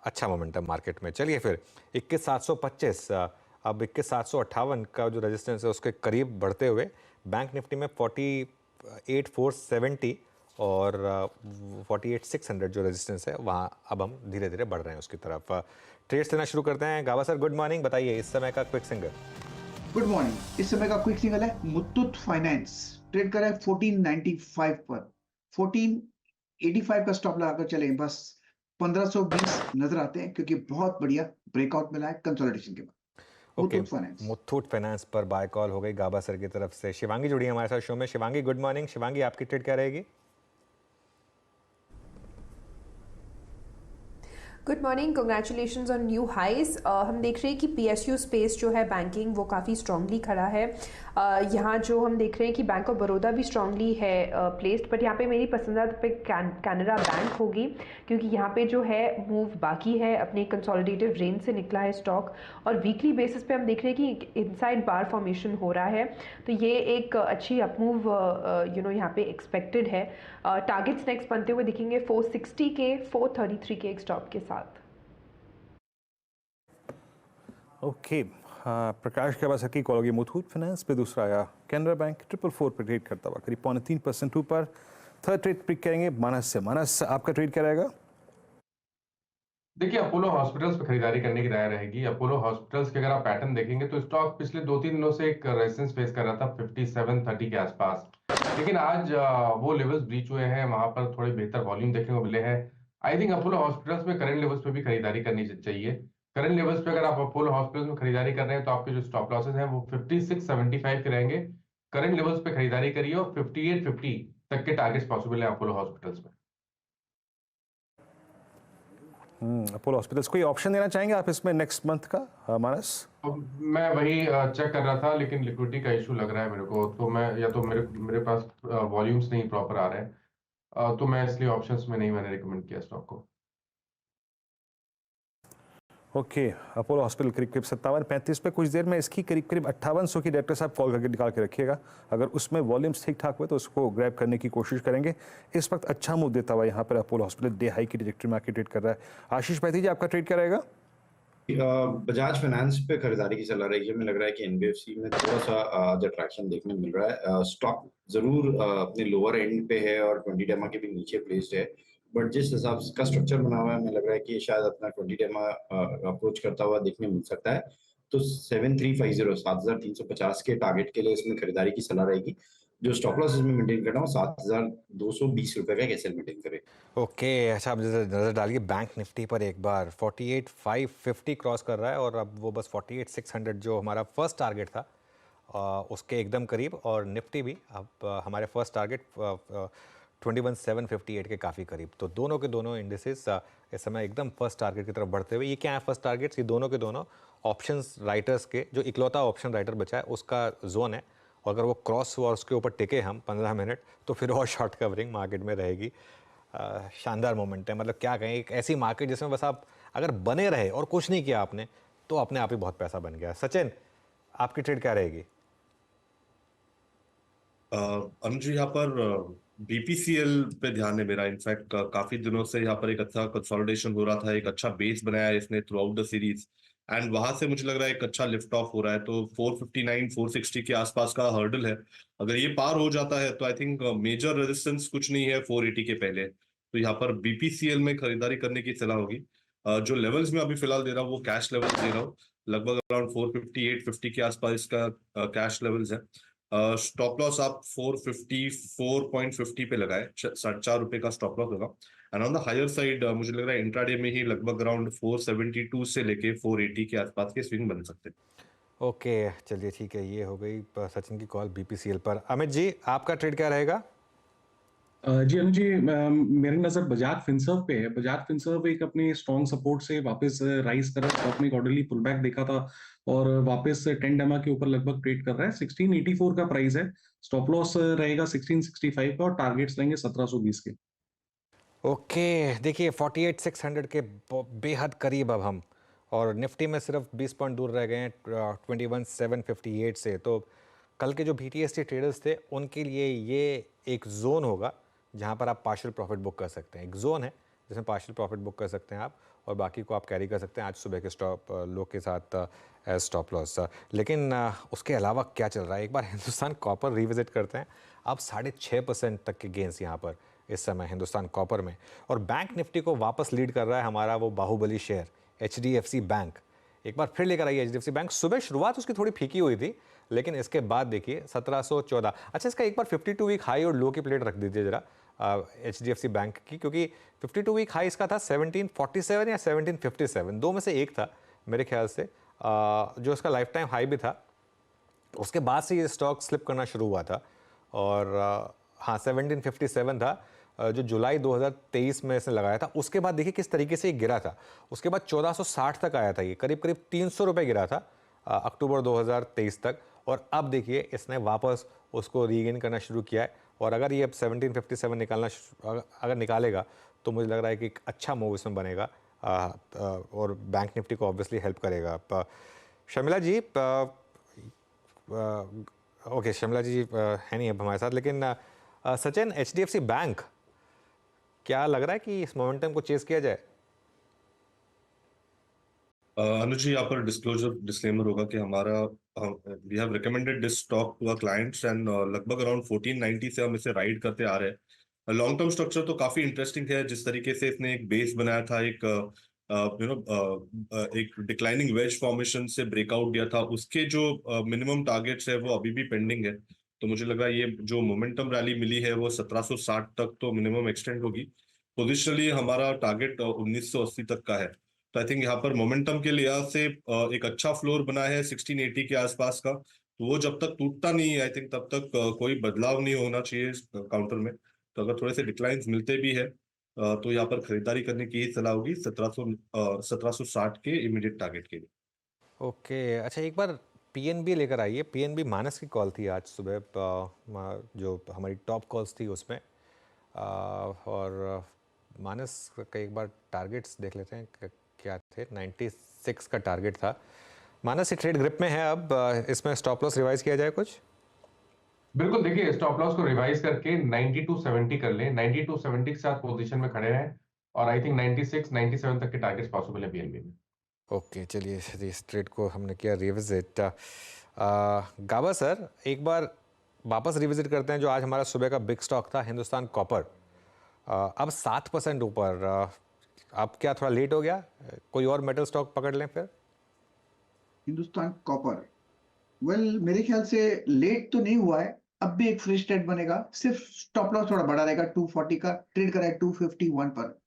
अच्छा momentum market में। चलिए फिर 21,725 अब 21,758 का जो रेजिस्टेंस है उसके करीब बढ़ते हुए बैंक निफ्टी में 48,470 और 48,600 जो रेजिस्टेंस है वहाँ अब हम धीरे धीरे बढ़ रहे हैं उसकी तरफ। ट्रेड्स लेना शुरू करते हैं। गावा सर गुड मॉर्निंग, बताइए इस समय का क्विक सिंगल। Good morning. इस समय का क्विक सिंगल है मुथूट फाइनेंस, ट्रेड कर रहा है 1495 पर। 1485 का स्टॉप लगाकर चलें, बस 1520 नजर आते हैं क्योंकि बहुत बढ़िया ब्रेकआउट मिला है कंसोलिडेशन के बाद। Okay, Muthoot finance. Muthoot finance पर बाय कॉल हो गई गाबा सर की तरफ से। शिवांगी जुड़ी है हमारे साथ शो में। Shivangi good morning. शिवांगी आपकी ट्रेड क्या रहेगी? Good morning, congratulations on new highs. हम देख रहे हैं कि पीएसयू स्पेस जो है बैंकिंग वो काफ़ी स्ट्रांगली खड़ा है। यहाँ जो हम देख रहे हैं कि बैंक ऑफ बड़ौदा भी स्ट्रांगली है प्लेस्ड, बट यहाँ पे मेरी पसंदीदा पे कैनरा बैंक होगी क्योंकि यहाँ पे जो है मूव बाकी है, अपने कंसोलिडेटिव रेंज से निकला है स्टॉक और वीकली बेसिस पे हम देख रहे हैं कि इनसाइड बार फॉर्मेशन हो रहा है, तो ये एक अच्छी अपमूव यहाँ पे एक्सपेक्टेड है। टारगेट्स नेक्स्ट बनते हुए दिखेंगे 460 के, 433 के एक स्टॉप के साथ। ओके, प्रकाश के पास की कॉल होगी। मुथूट फाइनेंस पे दूसरा आया कैनरा बैंक 444 पे ट्रेड करता हुआ करीब 3.25% ऊपर। थर्ड ट्रेड पिक करेंगे मानस से। मानस, आपका ट्रेड क्या रहेगा? देखिए, अपोलो हॉस्पिटल्स पे खरीदारी करने की राय रहेगी। अपोलो हॉस्पिटल्स के अगर आप पैटर्न देखेंगे तो स्टॉक पिछले 2-3 दिनों से एक रेजिस्टेंस फेस कर रहा था 5730 के आसपास, लेकिन आज वो लेवल्स ब्रीच हुए हैं, वहां पर थोड़े बेहतर वॉल्यूम देखने को मिले हैं। आई थिंक अपोलो हॉस्पिटल्स में करंट लेवल्स पे भी खरीदारी करनी चाहिए। करंट लेवल्स पे अगर आप अपोलो हॉस्पिटल्स में खरीदारी कर रहे हैं तो आपके जो स्टॉप लॉसेस हैं वो 5675 के रहेंगे। करंट लेवल्स पे खरीदारी करिए और 5850 तक के टारगेट्स पॉसिबल है अपोलो हॉस्पिटल्स में। अपोलो हॉस्पिटल्स कोई ऑप्शन देना चाहेंगे आप इसमें नेक्स्ट मंथ का मानस? मैं वही चेक कर रहा था, लेकिन लिक्विडिटी का इशू लग रहा है मेरे को, तो मैं या तो मेरे मेरे पास वॉल्यूम्स नहीं प्रॉपर आ रहे हैं, तो मैं इसलिए ऑप्शंस में नहीं मैंने रिकमेंड किया स्टॉक को। ओके, अपोलो हॉस्पिटल करीब करीब 5735 पे। कुछ देर में इसकी करीब करीब 5800 की डायरेक्टर साहब कॉल करके निकाल के रखिएगा। अगर उसमें वॉल्यूम्स ठीक ठाक हुए तो उसको ग्रैब करने की कोशिश करेंगे। इस वक्त अच्छा मूव देता हुआ यहाँ पर अपोलो हॉस्पिटल डे हाई की ट्रेजेक्टरी में आके ट्रेड कर रहा है। आशीष पैथी जी, आपका ट्रेड क्या रहेगा? बजाज फाइनेंस पे खरीदारी की सलाह रही है। हमें लग रहा है कि एनबीएफसी में थोड़ा सा आज अट्रैक्शन देखने मिल रहा है। स्टॉक जरूर अपने लोअर एंड पे है और 20 डेमा के भी नीचे प्लेस्ड है, बट जिस हिसाब का स्ट्रक्चर बना हुआ है हमें लग रहा है कि शायद अपना 20 डेमा अप्रोच करता हुआ देखने मिल सकता है। तो 7350 7350 के टारगेट के लिए इसमें खरीदारी की सलाह रहेगी। जो स्टॉप लॉस इसमें मेंटेन करना हो 7220 रुपए का कैसे मेंटेन करे। ओके, अच्छा आप नज़र डालिए बैंक निफ्टी पर एक बार। 48,550 क्रॉस कर रहा है और अब वो बस 48,600 जो हमारा फर्स्ट टारगेट था उसके एकदम करीब, और निफ्टी भी अब हमारे फर्स्ट टारगेट 21,758 के काफ़ी करीब। तो दोनों के दोनों इंडिसेस इस समय एकदम फर्स्ट टारगेट की तरफ बढ़ते हुए। ये क्या है फर्स्ट टारगेट्स? ये दोनों के दोनों ऑप्शंस राइटर्स के जो इकलौता ऑप्शन राइटर बचा है उसका जोन है, और अगर वो क्रॉस हुआ और उसके ऊपर टिके हम 15 मिनट तो फिर और शॉर्ट कवरिंग मार्केट में रहेगी। शानदार मोमेंट है, मतलब क्या कहें, एक ऐसी मार्केट जिसमें बस आप अगर बने रहे और कुछ नहीं किया आपने तो अपने आप ही बहुत पैसा बन गया। सचिन, आपकी ट्रेड क्या रहेगी? अनुज जी, यहाँ पर बीपीसीएल पे ध्यान है मेरा। इनफैक्ट काफी दिनों से यहाँ पर एक अच्छा कंसोलिडेशन हो रहा था, एक अच्छा बेस बनाया है इसने through out the series, and वहां से मुझे लग रहा है एक अच्छा लिफ्ट ऑफ हो रहा है। तो 459 460 के आसपास का हर्डल है, अगर ये पार हो जाता है तो आई थिंक मेजर रेजिस्टेंस कुछ नहीं है 480 के पहले। तो यहाँ पर बीपीसीएल में खरीदारी करने की सलाह होगी। जो लेवल्स में अभी फिलहाल दे रहा हूँ वो कैश लेवल्स दे रहा हूँ, लगभग अराउंड 450 850 के आसपास इसका कैश लेवल्स है। स्टॉप लॉस आप 454.50 पे लगाए, 4.5 रुपए का स्टॉप लॉस होगा। And on the higher side मुझे लग रहा है इंट्राडे में ही लगभग अराउंड 472 से लेके 480 के आसपास के स्विंग बन सकते हैं। ओके, चलिए ठीक है, ये हो गई सचिन की कॉल बीपीसीएल पर। अमित जी, आपका ट्रेड क्या रहेगा? जी अनु जी, मेरी नजर बजाज फिनसर्व पे है। बजाज फिनसर्व एक अपने स्ट्रॉन्ग सपोर्ट से वापस राइज कर रहा है। स्टॉक में एक ऑर्डरली पुल बैक देखा था और वापस 10 डेमा के ऊपर लगभग ट्रेड कर रहा है। 1684 का प्राइस है। स्टॉप लॉस रहेगा 1665 का और टारगेट्स रहेंगे 1720 के। ओके, देखिए 48,600 के बेहद करीब अब हम, और निफ्टी में सिर्फ 20 पॉइंट दूर रह गए हैं 21,758 से। तो कल के जो बीटीएसटी ट्रेडर्स थे उनके लिए ये एक जोन होगा जहां पर आप पार्शियल प्रॉफिट बुक कर सकते हैं। एक जोन है जिसमें पार्शियल प्रॉफिट बुक कर सकते हैं आप, और बाकी को आप कैरी कर सकते हैं आज सुबह के स्टॉप लो के साथ एज स्टॉप लॉस। लेकिन उसके अलावा क्या चल रहा है, एक बार हिंदुस्तान कॉपर रिविजिट करते हैं। अब 6.5% तक के गेंस यहाँ पर इस समय हिंदुस्तान कॉपर में, और बैंक निफ्टी को वापस लीड कर रहा है हमारा वो बाहुबली शेयर HDFC बैंक। एक बार फिर लेकर आई HDFC बैंक। सुबह शुरुआत उसकी थोड़ी फीकी हुई थी, लेकिन इसके बाद देखिए 1714। अच्छा, इसका एक बार 52 वीक हाई और लो की प्लेट रख दीजिए जरा HDFC बैंक की, क्योंकि 52 वीक हाई इसका था 1747 या 1757, दो में से एक था मेरे ख्याल से, जो इसका लाइफ टाइम हाई भी था। उसके बाद से ये स्टॉक स्लिप करना शुरू हुआ था, और हाँ 1757 था जो जुलाई 2023 में इसने लगाया था। उसके बाद देखिए किस तरीके से ये गिरा था। उसके बाद 1460 तक आया था, ये करीब करीब 300 रुपये गिरा था अक्टूबर 2023 तक, और अब देखिए इसने वापस उसको रीगेन करना शुरू किया है। और अगर ये अब 1757 अगर निकालेगा तो मुझे लग रहा है कि एक अच्छा मूव इसमें बनेगा, और बैंक निफ्टी को ऑब्वियसली हेल्प करेगा। शर्मिला जी, ओके शर्मिला जी है नहीं अब हमारे साथ, लेकिन सचिन, HDFC बैंक क्या लग रहा है कि इस मोमेंटम को चेस किया जाए? अनुज जी, यहाँ पर डिस्क्लेमर होगा कि हमारा we have recommended this stock to our clients and लगभग अराउंड 1490 से हम इसे राइड करते आ रहे हैं। लॉन्ग टर्म स्ट्रक्चर तो काफी इंटरेस्टिंग है, जिस तरीके से इसने एक बेस बनाया था, एक एक डिक्लाइनिंग वेज फॉर्मेशन से ब्रेकआउट दिया था, उसके जो मिनिमम टारगेट्स है वो अभी भी पेंडिंग है। तो मुझे लग रहा है ये जो मोमेंटम रैली मिली है वो 1760 तक तो मिनिमम एक्सटेंड होगी। पोजिशनली हमारा टारगेट 1980 तक का है। तो आई थिंक यहाँ पर मोमेंटम के लिहाज से एक अच्छा फ्लोर बना है 1680 के आसपास का, तो वो जब तक टूटता नहीं है आई थिंक तब तक कोई बदलाव नहीं होना चाहिए काउंटर में। तो अगर थोड़े से डिक्लाइंस मिलते भी है तो यहाँ पर खरीदारी करने की ही सलाह होगी 1760 के इमीडिएट टारगेट के लिए। ओके, अच्छा एक बार PNB लेकर आइए। PNB माइनस की कॉल थी आज सुबह, जो हमारी टॉप कॉल्स थी उसमें, और माइनस का एक बार टारगेट्स देख लेते हैं क्या थे। 96 का टारगेट था। माइनस ट्रेड ग्रिप में है अब, इसमें स्टॉप लॉस रिवाइज किया जाए कुछ? बिल्कुल, देखिए स्टॉप लॉस को रिवाइज करके 9270 कर लें, 9270 के साथ पोजीशन में खड़े हैं, और आई थिंक 96 97 तक के टारगेट्स पॉसिबल है PNB में। ओके, चलिए इस ट्रेड को हमने किया रिविजिट। गाबा सर, एक बार वापस रिविजिट करते हैं जो आज हमारा सुबह का बिग स्टॉक था, हिंदुस्तान कॉपर। अब 7% ऊपर। अब क्या थोड़ा लेट हो गया? कोई और मेटल स्टॉक पकड़ लें फिर? हिंदुस्तान कॉपर, वेल मेरे ख्याल से लेट तो नहीं हुआ है, अब भी एक फ्रेश ट्रेड बनेगा। सिर्फ स्टॉप लॉस थोड़ा बड़ा रहेगा, 240 का ट्रेड करा है 251 पर।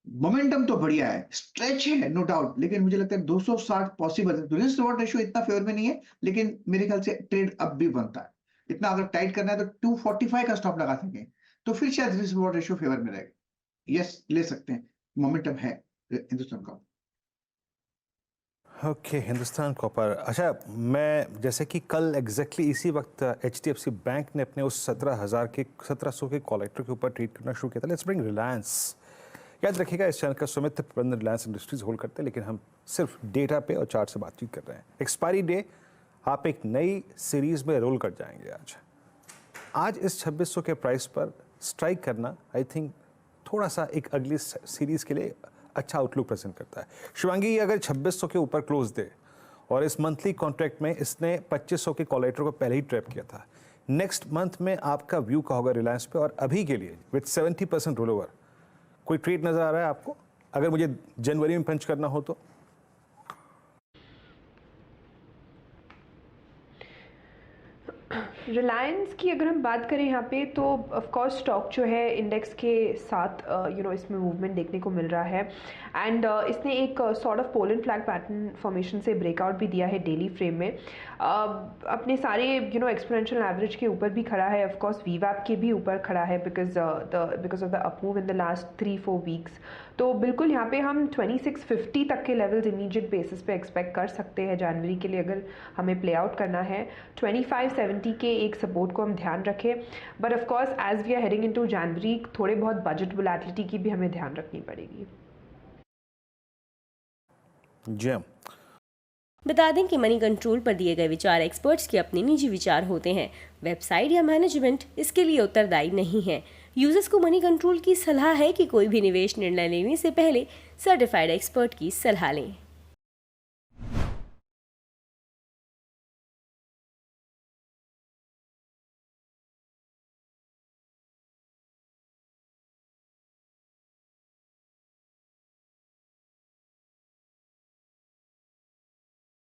मोमेंटम तो बढ़िया है, स्ट्रेच है नो डाउट, लेकिन मुझे लगता है 260 पॉसिबल है। रिस्क रिवॉर्ड रेशियो इतना फेवर में नहीं है, लेकिन मेरे ख्याल से ट्रेड अब भी बनता है। इतना अगर टाइट करना है तो 245 का स्टॉप लगा सकें तो फिर शायद रिस्क रिवॉर्ड रेशियो फेवर में रहेगा। यस, ले सकते हैं, मोमेंटम है हिंदुस्तान का। Okay, Hindustan copper. अच्छा, मैं जैसे कि कल एग्जैक्टली इसी वक्त HDFC बैंक ने अपने उस 1700 के कॉलेक्टर के ऊपर ट्रेड करना शुरू किया था। Let's bring Reliance. याद रखिएगा, इस चैनल का स्वामित्व प्रबंधन रिलायंस इंडस्ट्रीज होल्ड करते हैं, लेकिन हम सिर्फ डेटा पे और चार्ट से बातचीत कर रहे हैं। एक्सपायरी डे, आप एक नई सीरीज में रोल कर जाएंगे। आज इस 2600 के प्राइस पर स्ट्राइक करना आई थिंक थोड़ा सा एक अगली सीरीज के लिए अच्छा आउटलुक प्रेजेंट करता है। शिवांगी, अगर 2600 के ऊपर क्लोज दे और इस मंथली कॉन्ट्रैक्ट में इसने 2500 के कॉलेटर को पहले ही ट्रैप किया था, नेक्स्ट मंथ में आपका व्यू का होगा रिलायंस पे? और अभी के लिए विद 70% रोल ओवर कोई ट्रेड नजर आ रहा है आपको, अगर मुझे जनवरी में पंच करना हो तो? रिलायंस की अगर हम बात करें यहाँ पे, तो ऑफ कोर्स स्टॉक जो है इंडेक्स के साथ इसमें मूवमेंट देखने को मिल रहा है, एंड इसने एक sort of pole and flag pattern formation से ब्रेकआउट भी दिया है डेली फ्रेम में। अपने सारे एक्सपोनेंशियल एवरेज के ऊपर भी खड़ा है, ऑफ कोर्स वीवैप के भी ऊपर खड़ा है because of the up move in the last 3-4 weeks. तो बिल्कुल यहाँ पे हम 2650 तक के लेवल्स इमीडिएट बेसिस पे एक्सपेक्ट कर सकते हैं जनवरी के लिए, अगर हमें प्ले आउट करना है। 2570 के एक सपोर्ट को हम ध्यान रखें, but of course as we are heading into January थोड़े बहुत बजट वोलेटिलिटी की भी हमें ध्यान रखनी पड़ेगी। जी, बता दें कि मनी कंट्रोल पर दिए गए विचार एक्सपर्ट्स के अपने निजी विचार होते हैं। वेबसाइट या मैनेजमेंट इसके लिए उत्तरदायी नहीं है। यूजर्स को मनी कंट्रोल की सलाह है कि कोई भी निवेश निर्णय लेने से पहले सर्टिफाइड एक्सपर्ट की सलाह लें।